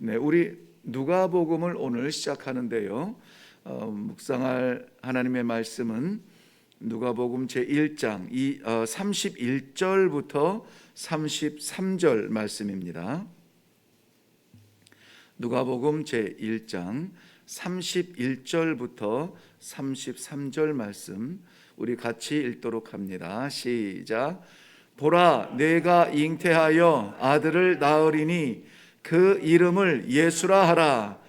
네, 우리 누가복음을 오늘 시작하는데요. 묵상할 하나님의 말씀은 누가복음 제1장 31절부터 33절 말씀입니다. 누가복음 제1장 31절부터 33절 말씀 우리 같이 읽도록 합니다. 시작. 보라, 내가 잉태하여 아들을 낳으리니 그 이름을 예수라 하라.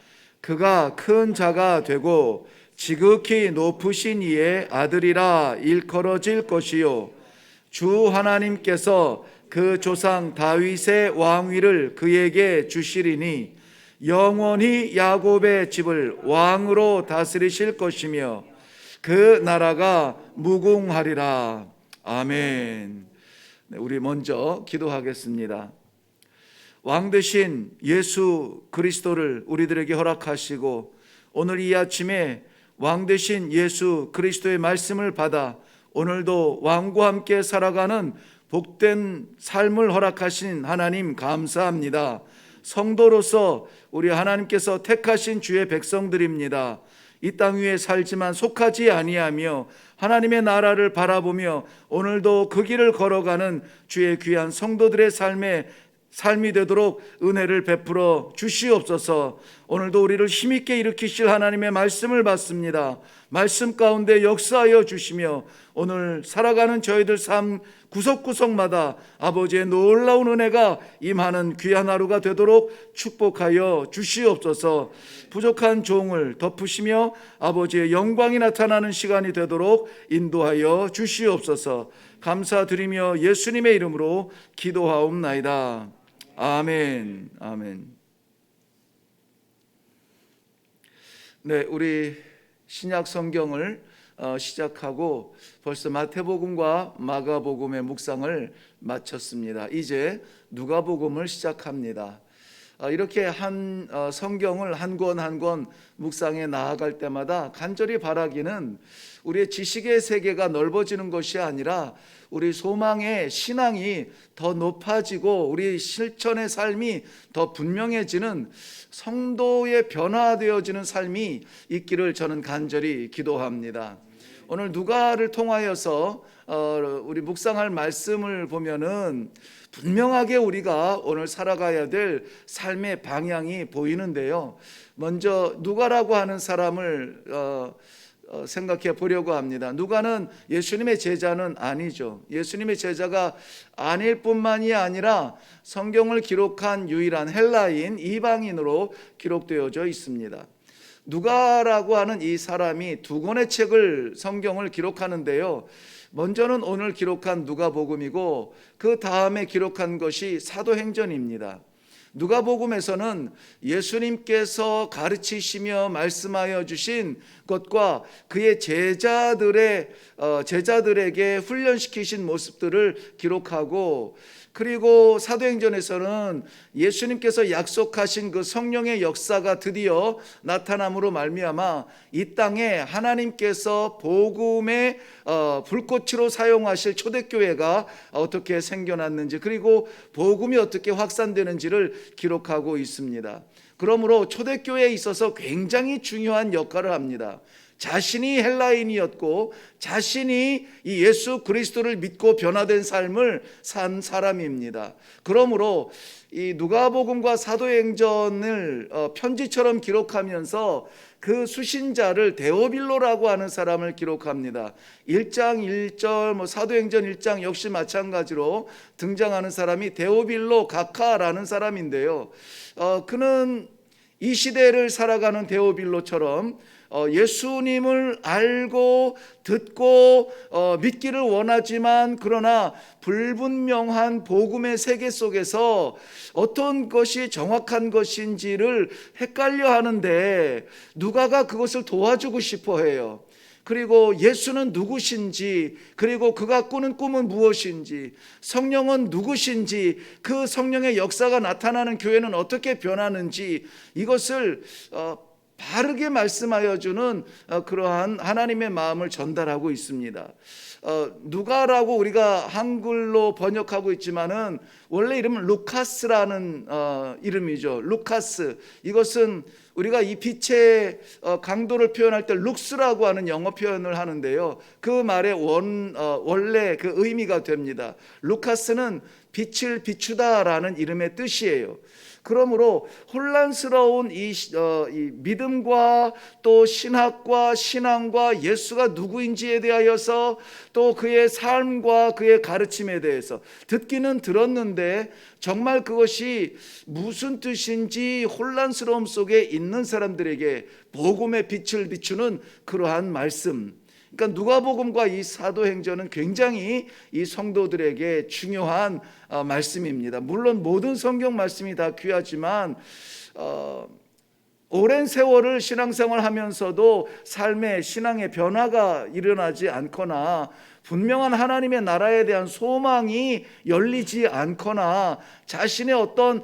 그가 큰 자가 되고 지극히 높으신 이의 아들이라 일컬어질 것이요, 주 하나님께서 그 조상 다윗의 왕위를 그에게 주시리니 영원히 야곱의 집을 왕으로 다스리실 것이며 그 나라가 무궁하리라. 아멘. 네, 우리 먼저 기도하겠습니다. 왕 되신 예수 그리스도를 우리들에게 허락하시고 오늘 이 아침에 왕 되신 예수 그리스도의 말씀을 받아 오늘도 왕과 함께 살아가는 복된 삶을 허락하신 하나님 감사합니다. 성도로서 우리 하나님께서 택하신 주의 백성들입니다. 이 땅 위에 살지만 속하지 아니하며 하나님의 나라를 바라보며 오늘도 그 길을 걸어가는 주의 귀한 성도들의 삶이 되도록 은혜를 베풀어 주시옵소서. 오늘도 우리를 힘있게 일으키실 하나님의 말씀을 받습니다. 말씀 가운데 역사하여 주시며 오늘 살아가는 저희들 삶 구석구석마다 아버지의 놀라운 은혜가 임하는 귀한 하루가 되도록 축복하여 주시옵소서. 부족한 종을 덮으시며 아버지의 영광이 나타나는 시간이 되도록 인도하여 주시옵소서. 감사드리며 예수님의 이름으로 기도하옵나이다. 아멘. 아멘. 네, 우리 신약 성경을 시작하고 벌써 마태복음과 마가복음의 묵상을 마쳤습니다. 이제 누가복음을 시작합니다. 이렇게 성경을 한 권 한 권 묵상해 나아갈 때마다 간절히 바라기는 우리의 지식의 세계가 넓어지는 것이 아니라 우리 소망의 신앙이 더 높아지고 우리 실천의 삶이 더 분명해지는 성도의 변화되어지는 삶이 있기를 저는 간절히 기도합니다. 오늘 누가를 통하여서 우리 묵상할 말씀을 보면은 분명하게 우리가 오늘 살아가야 될 삶의 방향이 보이는데요. 먼저 누가라고 하는 사람을 생각해 보려고 합니다. 누가는 예수님의 제자는 아니죠. 예수님의 제자가 아닐 뿐만이 아니라 성경을 기록한 유일한 헬라인 이방인으로 기록되어져 있습니다. 누가라고 하는 이 사람이 두 권의 책을 성경을 기록하는데요. 먼저는 오늘 기록한 누가복음이고 그 다음에 기록한 것이 사도행전입니다. 누가복음에서는 예수님께서 가르치시며 말씀하여 주신 것과 그의 제자들에게 훈련시키신 모습들을 기록하고, 그리고 사도행전에서는 예수님께서 약속하신 그 성령의 역사가 드디어 나타남으로 말미암아 이 땅에 하나님께서 복음의 불꽃으로 사용하실 초대교회가 어떻게 생겨났는지, 그리고 복음이 어떻게 확산되는지를 기록하고 있습니다. 그러므로 초대교회에 있어서 굉장히 중요한 역할을 합니다. 자신이 헬라인이었고 자신이 이 예수 그리스도를 믿고 변화된 삶을 산 사람입니다. 그러므로 이 누가복음과 사도행전을 편지처럼 기록하면서 그 수신자를 데오빌로라고 하는 사람을 기록합니다. 1장 1절 사도행전 1장 역시 마찬가지로 등장하는 사람이 데오빌로 가카라는 사람인데요. 그는 이 시대를 살아가는 데오빌로처럼 예수님을 알고 듣고 믿기를 원하지만 그러나 불분명한 복음의 세계 속에서 어떤 것이 정확한 것인지를 헷갈려 하는데 누가가 그것을 도와주고 싶어 해요. 그리고 예수는 누구신지, 그리고 그가 꾸는 꿈은 무엇인지, 성령은 누구신지, 그 성령의 역사가 나타나는 교회는 어떻게 변하는지, 이것을 바르게 말씀하여 주는 그러한 하나님의 마음을 전달하고 있습니다. 누가라고 우리가 한글로 번역하고 있지만은 원래 이름은 루카스라는 이름이죠. 루카스. 이것은 우리가 이 빛의 강도를 표현할 때 룩스라고 하는 영어 표현을 하는데요. 그 말의 원래 그 의미가 됩니다. 루카스는 빛을 비추다라는 이름의 뜻이에요. 그러므로 혼란스러운 이 믿음과 또 신학과 신앙과 예수가 누구인지에 대하여서 또 그의 삶과 그의 가르침에 대해서 듣기는 들었는데 정말 그것이 무슨 뜻인지 혼란스러움 속에 있는 사람들에게 복음의 빛을 비추는 그러한 말씀, 그러니까 누가복음과 이 사도행전은 굉장히 이 성도들에게 중요한 말씀입니다. 물론 모든 성경 말씀이 다 귀하지만 오랜 세월을 신앙생활 하면서도 삶의 신앙의 변화가 일어나지 않거나 분명한 하나님의 나라에 대한 소망이 열리지 않거나 자신의 어떤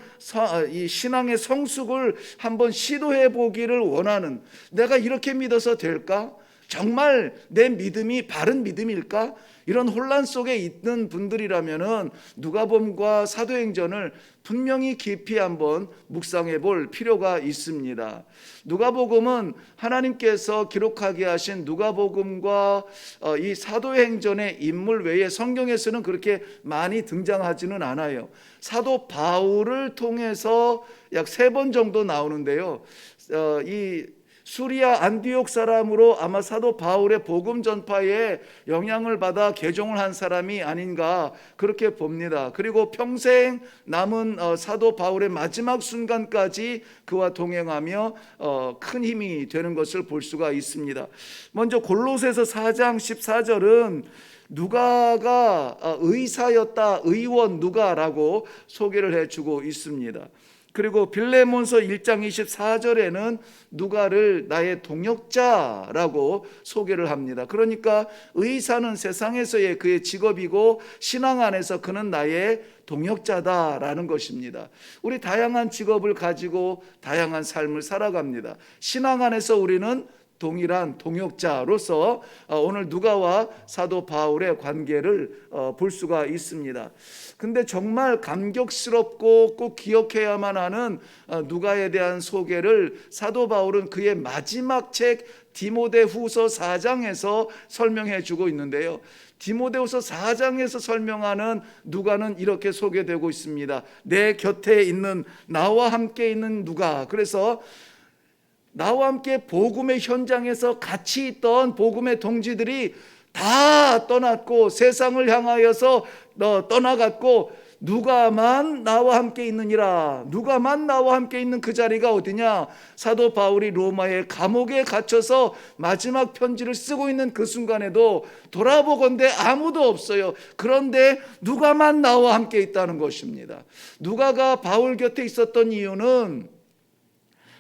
이 신앙의 성숙을 한번 시도해 보기를 원하는, 내가 이렇게 믿어서 될까? 정말 내 믿음이 바른 믿음일까? 이런 혼란 속에 있는 분들이라면은 누가복음과 사도행전을 분명히 깊이 한번 묵상해 볼 필요가 있습니다. 누가복음은 하나님께서 기록하게 하신 누가복음과 이 사도행전의 인물 외에 성경에서는 그렇게 많이 등장하지는 않아요. 사도 바울을 통해서 약 3번 정도 나오는데요. 이 수리아 안디옥 사람으로 아마 사도 바울의 복음 전파에 영향을 받아 개종을 한 사람이 아닌가 그렇게 봅니다. 그리고 평생 남은 사도 바울의 마지막 순간까지 그와 동행하며 큰 힘이 되는 것을 볼 수가 있습니다. 먼저 골로새서 4장 14절은 누가가 의사였다, 의원 누가라고 소개를 해주고 있습니다. 그리고 빌레몬서 1장 24절에는 누가를 나의 동역자라고 소개를 합니다. 그러니까 의사는 세상에서의 그의 직업이고 신앙 안에서 그는 나의 동역자다라는 것입니다. 우리 다양한 직업을 가지고 다양한 삶을 살아갑니다. 신앙 안에서 우리는 동일한 동역자로서 오늘 누가와 사도 바울의 관계를 볼 수가 있습니다. 근데 정말 감격스럽고 꼭 기억해야만 하는 누가에 대한 소개를 사도 바울은 그의 마지막 책 디모데후서 4장에서 설명해 주고 있는데요. 디모데후서 4장에서 설명하는 누가는 이렇게 소개되고 있습니다. 내 곁에 있는, 나와 함께 있는 누가. 그래서 나와 함께 복음의 현장에서 같이 있던 복음의 동지들이 다 떠났고 세상을 향하여서 떠나갔고 누가만 나와 함께 있느니라. 누가만 나와 함께 있는 그 자리가 어디냐? 사도 바울이 로마의 감옥에 갇혀서 마지막 편지를 쓰고 있는 그 순간에도 돌아보건대 아무도 없어요. 그런데 누가만 나와 함께 있다는 것입니다. 누가가 바울 곁에 있었던 이유는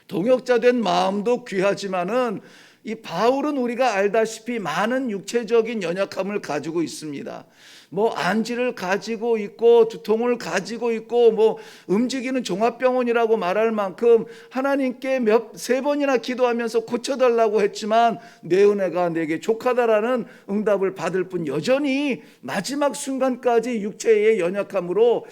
동역자 된 마음도 귀하지만은 이 바울은 우리가 알다시피 많은 육체적인 연약함을 가지고 있습니다. 뭐 안지를 가지고 있고 두통을 가지고 있고 뭐 움직이는 종합병원이라고 말할 만큼 하나님께 세 번이나 기도하면서 고쳐달라고 했지만 내 은혜가 내게 족하다라는 응답을 받을 뿐 여전히 마지막 순간까지 육체의 연약함으로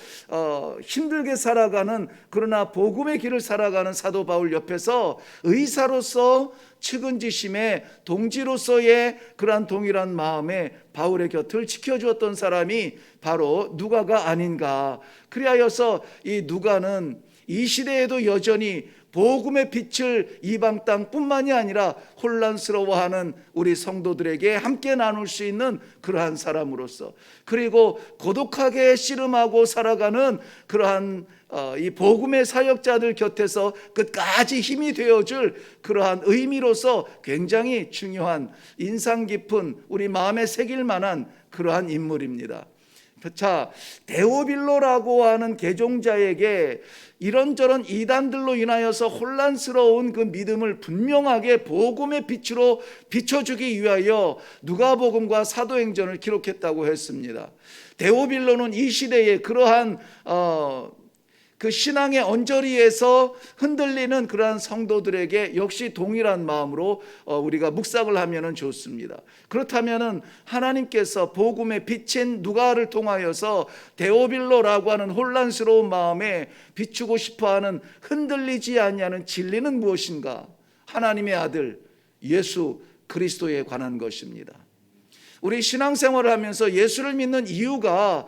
힘들게 살아가는, 그러나 복음의 길을 살아가는 사도 바울 옆에서 의사로서 측은지심에 동지로서의 그러한 동일한 마음에 바울의 곁을 지켜주었던 사람이 바로 누가가 아닌가. 그리하여서 이 누가는 이 시대에도 여전히 복음의 빛을 이방 땅뿐만이 아니라 혼란스러워하는 우리 성도들에게 함께 나눌 수 있는 그러한 사람으로서, 그리고 고독하게 씨름하고 살아가는 그러한 이 복음의 사역자들 곁에서 끝까지 힘이 되어줄 그러한 의미로서 굉장히 중요한, 인상 깊은, 우리 마음에 새길 만한 그러한 인물입니다. 자, 데오빌로라고 하는 개종자에게 이런저런 이단들로 인하여서 혼란스러운 그 믿음을 분명하게 복음의 빛으로 비춰주기 위하여 누가복음과 사도행전을 기록했다고 했습니다. 데오빌로는 이 시대에 그러한 그 신앙의 언저리에서 흔들리는 그러한 성도들에게 역시 동일한 마음으로 우리가 묵상을 하면 좋습니다. 그렇다면 하나님께서 복음의 빛인 누가를 통하여서 데오빌로라고 하는 혼란스러운 마음에 비추고 싶어하는 흔들리지 아니하는 진리는 무엇인가? 하나님의 아들 예수 그리스도에 관한 것입니다. 우리 신앙생활을 하면서 예수를 믿는 이유가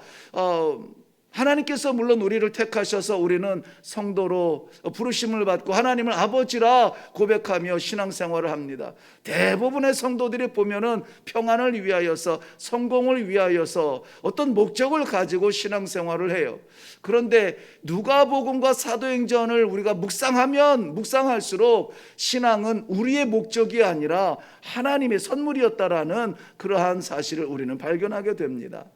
하나님께서 물론 우리를 택하셔서 우리는 성도로 부르심을 받고 하나님을 아버지라 고백하며 신앙생활을 합니다. 대부분의 성도들이 보면은 평안을 위하여서, 성공을 위하여서 어떤 목적을 가지고 신앙생활을 해요. 그런데 누가복음과 사도행전을 우리가 묵상하면 묵상할수록 신앙은 우리의 목적이 아니라 하나님의 선물이었다라는 그러한 사실을 우리는 발견하게 됩니다.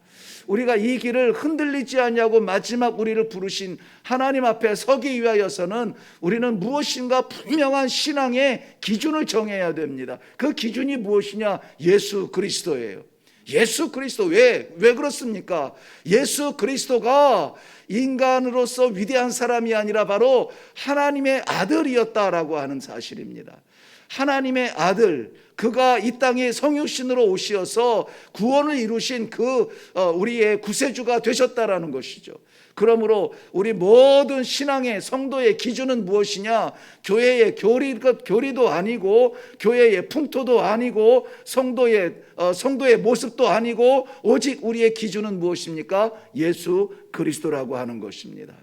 우리가 이 길을 흔들리지 않냐고 마지막 우리를 부르신 하나님 앞에 서기 위하여서는 우리는 무엇인가 분명한 신앙의 기준을 정해야 됩니다. 그 기준이 무엇이냐? 예수 그리스도예요. 예수 그리스도. 왜 그렇습니까? 예수 그리스도가 인간으로서 위대한 사람이 아니라 바로 하나님의 아들이었다라고 하는 사실입니다. 하나님의 아들, 그가 이 땅에 성육신으로 오시어서 구원을 이루신 우리의 구세주가 되셨다라는 것이죠. 그러므로 우리 모든 신앙의 성도의 기준은 무엇이냐? 교회의 교리도 아니고 교회의 풍토도 아니고 성도의 모습도 아니고 오직 우리의 기준은 무엇입니까? 예수 그리스도라고 하는 것입니다.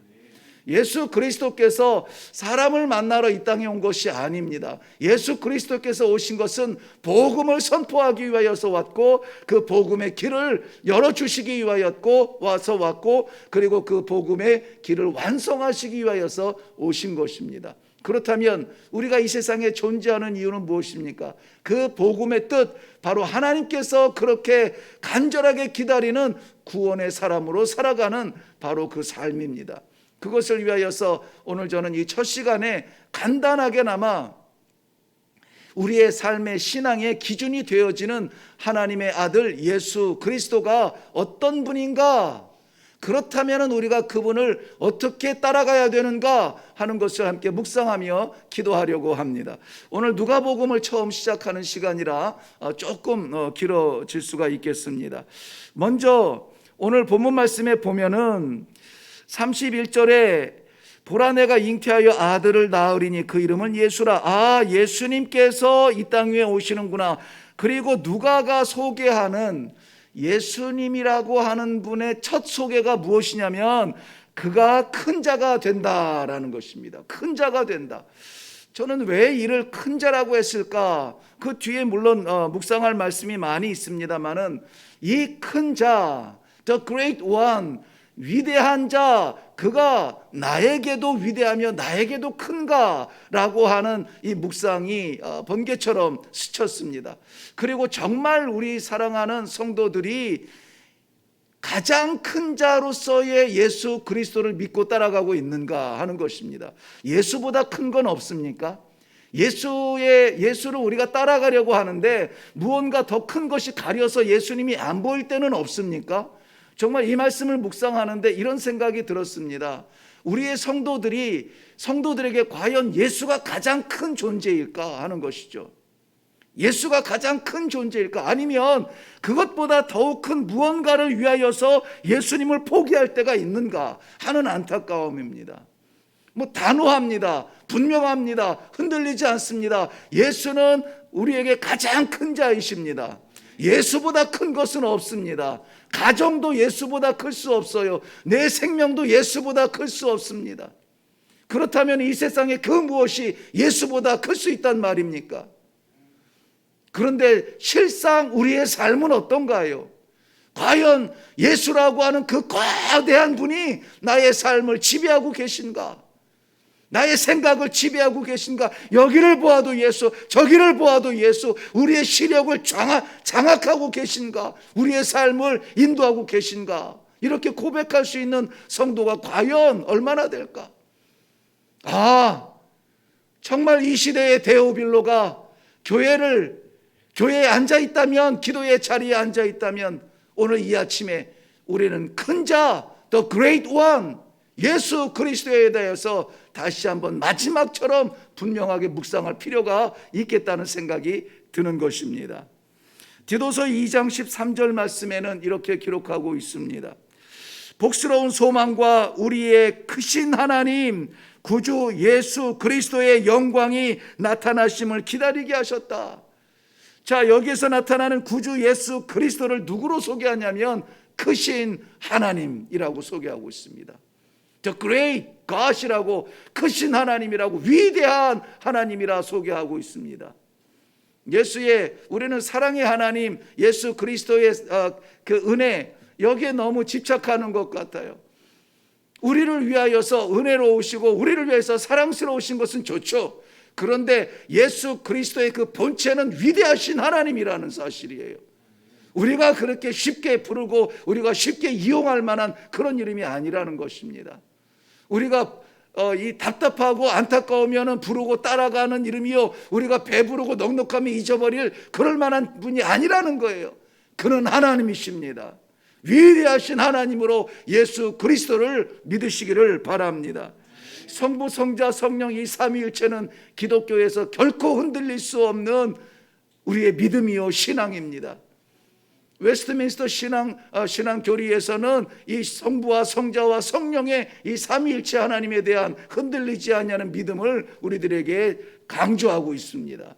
예수 그리스도께서 사람을 만나러 이 땅에 온 것이 아닙니다. 예수 그리스도께서 오신 것은 복음을 선포하기 위하여서 왔고, 그 복음의 길을 열어주시기 위하였고 왔고, 그리고 그 복음의 길을 완성하시기 위하여서 오신 것입니다. 그렇다면 우리가 이 세상에 존재하는 이유는 무엇입니까? 그 복음의 뜻, 바로 하나님께서 그렇게 간절하게 기다리는 구원의 사람으로 살아가는 바로 그 삶입니다. 그것을 위하여서 오늘 저는 이 첫 시간에 간단하게나마 우리의 삶의 신앙의 기준이 되어지는 하나님의 아들 예수 그리스도가 어떤 분인가, 그렇다면 우리가 그분을 어떻게 따라가야 되는가 하는 것을 함께 묵상하며 기도하려고 합니다. 오늘 누가복음을 처음 시작하는 시간이라 조금 길어질 수가 있겠습니다. 먼저 오늘 본문 말씀에 보면은 31절에 보라 내가 잉태하여 아들을 낳으리니 그 이름은 예수라. 예수님께서 이 땅 위에 오시는구나. 그리고 누가가 소개하는 예수님이라고 하는 분의 첫 소개가 무엇이냐면 그가 큰 자가 된다라는 것입니다. 큰 자가 된다. 저는 왜 이를 큰 자라고 했을까? 그 뒤에 물론 묵상할 말씀이 많이 있습니다만은 이 큰 자, the great one, 위대한 자, 그가 나에게도 위대하며 나에게도 큰가라고 하는 이 묵상이 번개처럼 스쳤습니다. 그리고 정말 우리 사랑하는 성도들이 가장 큰 자로서의 예수 그리스도를 믿고 따라가고 있는가 하는 것입니다. 예수보다 큰 건 없습니까? 예수를 우리가 따라가려고 하는데 무언가 더 큰 것이 가려서 예수님이 안 보일 때는 없습니까? 정말 이 말씀을 묵상하는데 이런 생각이 들었습니다. 우리의 성도들에게 과연 예수가 가장 큰 존재일까 하는 것이죠. 예수가 가장 큰 존재일까? 아니면 그것보다 더욱 큰 무언가를 위하여서 예수님을 포기할 때가 있는가 하는 안타까움입니다. 단호합니다. 분명합니다. 흔들리지 않습니다. 예수는 우리에게 가장 큰 자이십니다. 예수보다 큰 것은 없습니다. 가정도 예수보다 클 수 없어요. 내 생명도 예수보다 클 수 없습니다. 그렇다면 이 세상에 그 무엇이 예수보다 클 수 있단 말입니까? 그런데 실상 우리의 삶은 어떤가요? 과연 예수라고 하는 그 거대한 분이 나의 삶을 지배하고 계신가? 나의 생각을 지배하고 계신가? 여기를 보아도 예수, 저기를 보아도 예수, 우리의 시력을 장악하고 계신가? 우리의 삶을 인도하고 계신가? 이렇게 고백할 수 있는 성도가 과연 얼마나 될까? 정말 이 시대의 데오빌로가 교회에 앉아있다면, 기도의 자리에 앉아있다면 오늘 이 아침에 우리는 큰 자, the great one, 예수 그리스도에 대해서 다시 한번 마지막처럼 분명하게 묵상할 필요가 있겠다는 생각이 드는 것입니다. 디도서 2장 13절 말씀에는 이렇게 기록하고 있습니다. 복스러운 소망과 우리의 크신 하나님 구주 예수 그리스도의 영광이 나타나심을 기다리게 하셨다. 자, 여기에서 나타나는 구주 예수 그리스도를 누구로 소개하냐면 크신 하나님이라고 소개하고 있습니다. The great God이라고, 크신 하나님이라고, 위대한 하나님이라 소개하고 있습니다. 우리는 사랑의 하나님 예수 그리스도의 그 은혜, 여기에 너무 집착하는 것 같아요. 우리를 위하여서 은혜로우시고 우리를 위해서 사랑스러우신 것은 좋죠. 그런데 예수 그리스도의 그 본체는 위대하신 하나님이라는 사실이에요. 우리가 그렇게 쉽게 부르고 우리가 쉽게 이용할 만한 그런 이름이 아니라는 것입니다. 우리가 이 답답하고 안타까우면 부르고 따라가는 이름이요, 우리가 배부르고 넉넉하면 잊어버릴 그럴 만한 분이 아니라는 거예요. 그는 하나님이십니다. 위대하신 하나님으로 예수 그리스도를 믿으시기를 바랍니다. 성부, 성자, 성령 이 삼위일체는 기독교에서 결코 흔들릴 수 없는 우리의 믿음이요 신앙입니다. 웨스트민스터 신앙 교리에서는 이 성부와 성자와 성령의 이 삼위일체 하나님에 대한 흔들리지 않냐는 믿음을 우리들에게 강조하고 있습니다.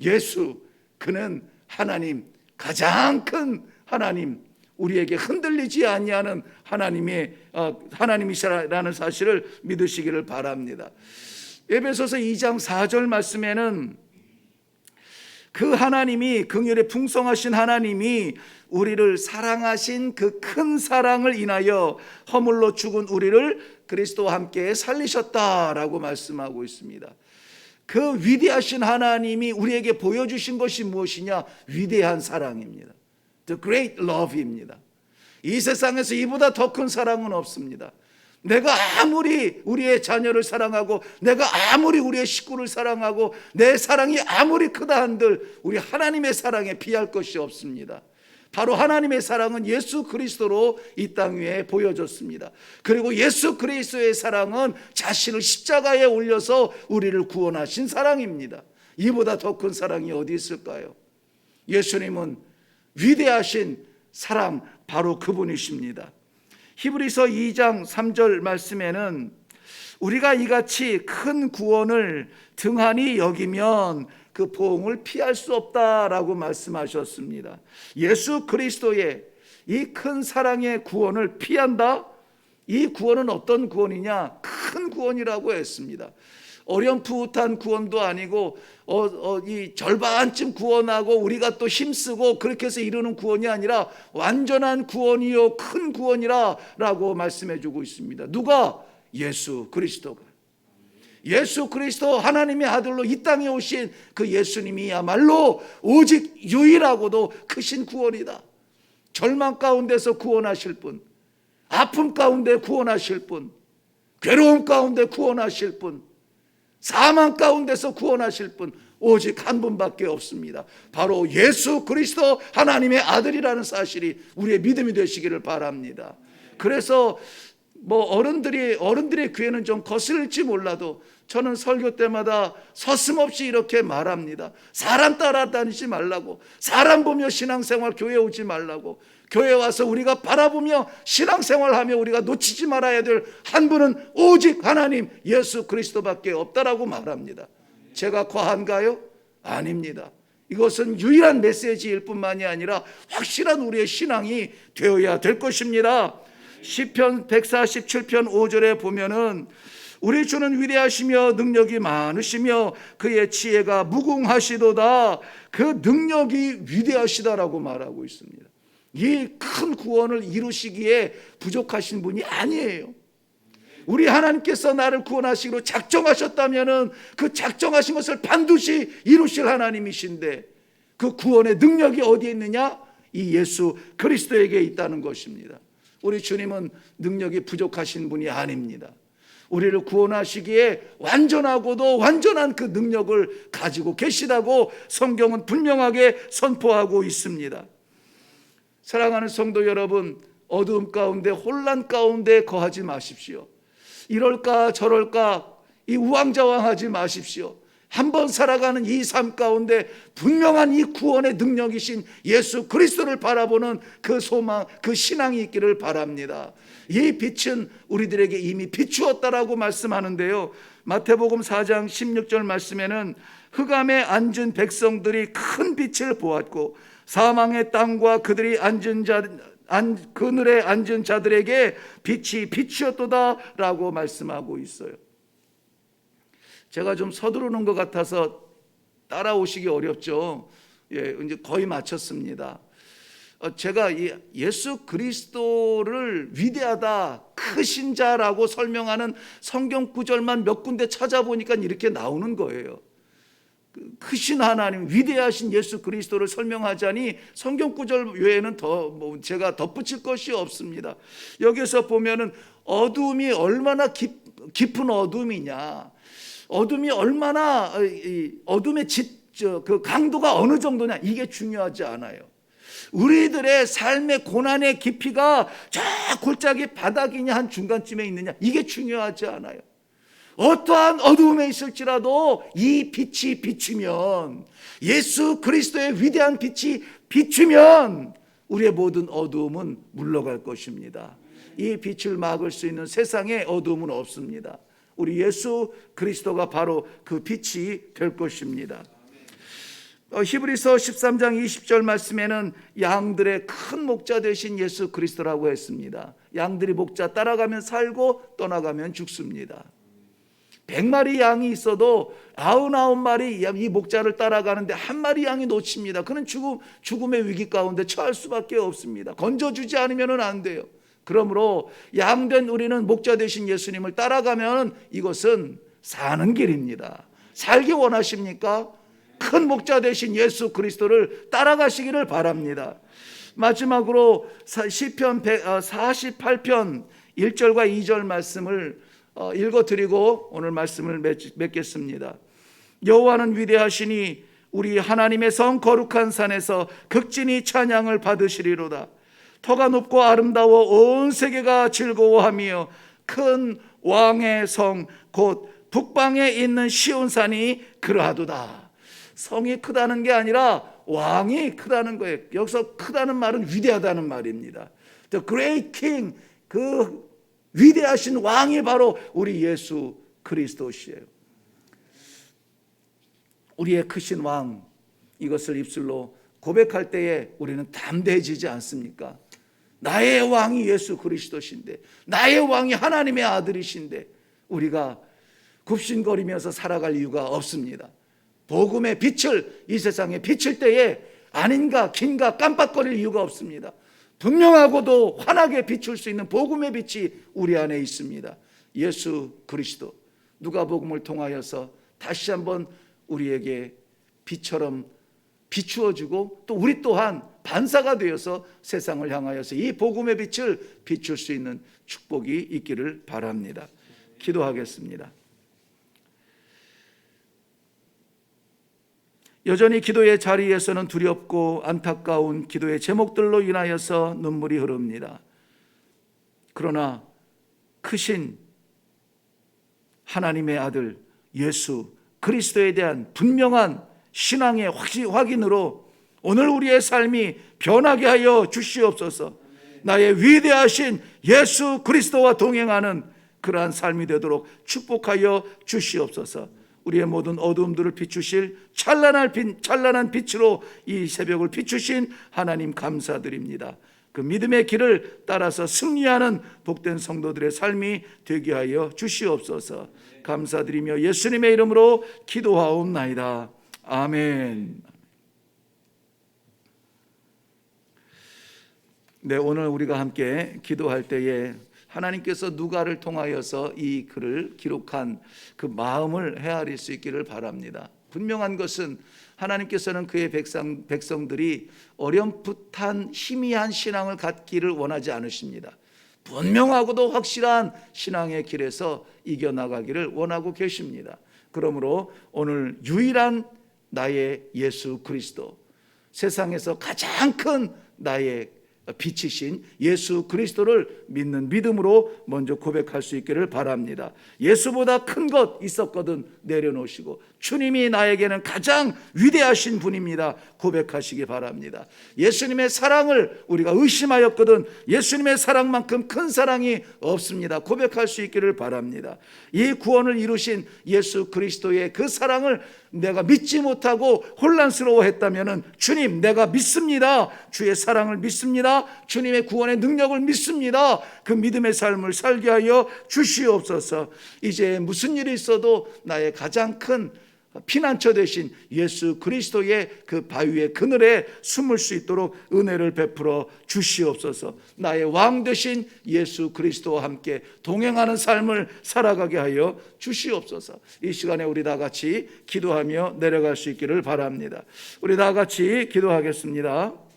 예수, 그는 하나님, 가장 큰 하나님, 우리에게 흔들리지 아니하는 하나님이시라는 사실을 믿으시기를 바랍니다. 에베소서 2장 4절 말씀에는 그 하나님이, 긍휼에 풍성하신 하나님이 우리를 사랑하신 그 큰 사랑을 인하여 허물로 죽은 우리를 그리스도와 함께 살리셨다라고 말씀하고 있습니다. 그 위대하신 하나님이 우리에게 보여주신 것이 무엇이냐? 위대한 사랑입니다. The great love입니다. 이 세상에서 이보다 더 큰 사랑은 없습니다. 내가 아무리 우리의 자녀를 사랑하고 내가 아무리 우리의 식구를 사랑하고 내 사랑이 아무리 크다 한들 우리 하나님의 사랑에 비할 것이 없습니다. 바로 하나님의 사랑은 예수 그리스도로 이 땅 위에 보여졌습니다. 그리고 예수 그리스도의 사랑은 자신을 십자가에 올려서 우리를 구원하신 사랑입니다. 이보다 더 큰 사랑이 어디 있을까요? 예수님은 위대하신 사랑, 바로 그분이십니다. 히브리서 2장 3절 말씀에는 우리가 이같이 큰 구원을 등한히 여기면 그 보응을 피할 수 없다라고 말씀하셨습니다. 예수 그리스도의 이 큰 사랑의 구원을 피한다? 이 구원은 어떤 구원이냐? 큰 구원이라고 했습니다. 어렴풋한 구원도 아니고 이 절반쯤 구원하고 우리가 또 힘쓰고 그렇게 해서 이루는 구원이 아니라 완전한 구원이요 큰 구원이라 라고 말씀해 주고 있습니다. 누가? 예수 그리스도가. 예수 그리스도 하나님의 아들로 이 땅에 오신 그 예수님이야말로 오직 유일하고도 크신 구원이다. 절망 가운데서 구원하실 분, 아픔 가운데 구원하실 분, 괴로움 가운데 구원하실 분, 사망 가운데서 구원하실 분 오직 한 분밖에 없습니다. 바로 예수 그리스도 하나님의 아들이라는 사실이 우리의 믿음이 되시기를 바랍니다. 그래서 어른들의 귀에는 좀 거슬릴지 몰라도 저는 설교 때마다 서슴없이 이렇게 말합니다. 사람 따라다니지 말라고, 사람 보며 신앙생활 교회 오지 말라고, 교회 와서 우리가 바라보며 신앙생활하며 우리가 놓치지 말아야 될 한 분은 오직 하나님 예수 그리스도밖에 없다라고 말합니다. 제가 과한가요? 아닙니다. 이것은 유일한 메시지일 뿐만이 아니라 확실한 우리의 신앙이 되어야 될 것입니다. 시편 147편 5절에 보면은 우리 주는 위대하시며 능력이 많으시며 그의 지혜가 무궁하시도다. 그 능력이 위대하시다라고 말하고 있습니다. 이 큰 구원을 이루시기에 부족하신 분이 아니에요. 우리 하나님께서 나를 구원하시기로 작정하셨다면은 그 작정하신 것을 반드시 이루실 하나님이신데 그 구원의 능력이 어디에 있느냐? 이 예수 그리스도에게 있다는 것입니다. 우리 주님은 능력이 부족하신 분이 아닙니다. 우리를 구원하시기에 완전하고도 완전한 그 능력을 가지고 계시다고 성경은 분명하게 선포하고 있습니다. 사랑하는 성도 여러분, 어두움 가운데 혼란 가운데 거하지 마십시오. 이럴까 저럴까 이 우왕좌왕하지 마십시오. 한번 살아가는 이 삶 가운데 분명한 이 구원의 능력이신 예수 그리스도를 바라보는 그 소망, 그 신앙이 있기를 바랍니다. 이 빛은 우리들에게 이미 비추었다라고 말씀하는데요, 마태복음 4장 16절 말씀에는 흑암에 앉은 백성들이 큰 빛을 보았고 사망의 땅과 그들이 그늘에 앉은 자들에게 빛이 비추었도다 라고 말씀하고 있어요. 제가 좀 서두르는 것 같아서 따라오시기 어렵죠. 예, 이제 거의 마쳤습니다. 제가 예수 그리스도를 위대하다, 크신 자라고 설명하는 성경 구절만 몇 군데 찾아보니까 이렇게 나오는 거예요. 크신 하나님, 위대하신 예수 그리스도를 설명하자니 성경 구절 외에는 제가 덧붙일 것이 없습니다. 여기서 보면은 어둠이 얼마나 깊은 어둠이냐, 어둠이 얼마나 어둠의 그 강도가 어느 정도냐, 이게 중요하지 않아요. 우리들의 삶의 고난의 깊이가 저 골짜기 바닥이냐 한 중간쯤에 있느냐, 이게 중요하지 않아요. 어떠한 어두움에 있을지라도 이 빛이 비추면, 예수 그리스도의 위대한 빛이 비추면 우리의 모든 어두움은 물러갈 것입니다. 이 빛을 막을 수 있는 세상에 어두움은 없습니다. 우리 예수 그리스도가 바로 그 빛이 될 것입니다. 히브리서 13장 20절 말씀에는 양들의 큰 목자 되신 예수 그리스도라고 했습니다. 양들이 목자 따라가면 살고 떠나가면 죽습니다. 100마리 양이 있어도 99마리 이 목자를 따라가는데 한 마리 양이 놓칩니다. 그는 죽음의 위기 가운데 처할 수밖에 없습니다. 건져주지 않으면 안 돼요. 그러므로 양된 우리는 목자 되신 예수님을 따라가면 이것은 사는 길입니다. 살기 원하십니까? 큰 목자 되신 예수 그리스도를 따라가시기를 바랍니다. 마지막으로 시편 48편 1절과 2절 말씀을 읽어드리고 오늘 말씀을 맺겠습니다. 여호와는 위대하시니 우리 하나님의 성 거룩한 산에서 극진히 찬양을 받으시리로다. 터가 높고 아름다워 온 세계가 즐거워하며 큰 왕의 성 곧 북방에 있는 시온산이 그러하도다. 성이 크다는 게 아니라 왕이 크다는 거예요. 여기서 크다는 말은 위대하다는 말입니다. The great king, 그 위대하신 왕이 바로 우리 예수 그리스도시에요. 우리의 크신 왕, 이것을 입술로 고백할 때에 우리는 담대해지지 않습니까? 나의 왕이 예수 그리스도신데, 나의 왕이 하나님의 아들이신데 우리가 굽신거리면서 살아갈 이유가 없습니다. 복음의 빛을 이 세상에 비칠 때에 아닌가 긴가 깜빡거릴 이유가 없습니다. 분명하고도 환하게 비출 수 있는 복음의 빛이 우리 안에 있습니다. 예수 그리스도, 누가복음을 통하여서 다시 한번 우리에게 빛처럼 비추어주고 또 우리 또한 반사가 되어서 세상을 향하여서 이 복음의 빛을 비출 수 있는 축복이 있기를 바랍니다. 기도하겠습니다. 여전히 기도의 자리에서는 두렵고 안타까운 기도의 제목들로 인하여서 눈물이 흐릅니다. 그러나 크신 하나님의 아들 예수 그리스도에 대한 분명한 신앙의 확인으로 오늘 우리의 삶이 변하게 하여 주시옵소서. 나의 위대하신 예수 그리스도와 동행하는 그러한 삶이 되도록 축복하여 주시옵소서. 우리의 모든 어두움들을 비추실 찬란한 빛으로 이 새벽을 비추신 하나님 감사드립니다. 그 믿음의 길을 따라서 승리하는 복된 성도들의 삶이 되게 하여 주시옵소서. 감사드리며 예수님의 이름으로 기도하옵나이다. 아멘. 네, 오늘 우리가 함께 기도할 때에 하나님께서 누가를 통하여서 이 글을 기록한 그 마음을 헤아릴 수 있기를 바랍니다. 분명한 것은 하나님께서는 그의 백성들이 어렴풋한 희미한 신앙을 갖기를 원하지 않으십니다. 분명하고도 확실한 신앙의 길에서 이겨나가기를 원하고 계십니다. 그러므로 오늘 유일한 나의 예수 그리스도, 세상에서 가장 큰 나의 빛이신 예수 그리스도를 믿는 믿음으로 먼저 고백할 수 있기를 바랍니다. 예수보다 큰 것 있었거든 내려놓으시고 주님이 나에게는 가장 위대하신 분입니다. 고백하시기 바랍니다. 예수님의 사랑을 우리가 의심하였거든 예수님의 사랑만큼 큰 사랑이 없습니다. 고백할 수 있기를 바랍니다. 이 구원을 이루신 예수 그리스도의 그 사랑을 내가 믿지 못하고 혼란스러워했다면 주님 내가 믿습니다. 주의 사랑을 믿습니다. 주님의 구원의 능력을 믿습니다. 그 믿음의 삶을 살게 하여 주시옵소서. 이제 무슨 일이 있어도 나의 가장 큰 피난처 되신 예수 그리스도의 그 바위의 그늘에 숨을 수 있도록 은혜를 베풀어 주시옵소서. 나의 왕 되신 예수 그리스도와 함께 동행하는 삶을 살아가게 하여 주시옵소서. 이 시간에 우리 다 같이 기도하며 내려갈 수 있기를 바랍니다. 우리 다 같이 기도하겠습니다.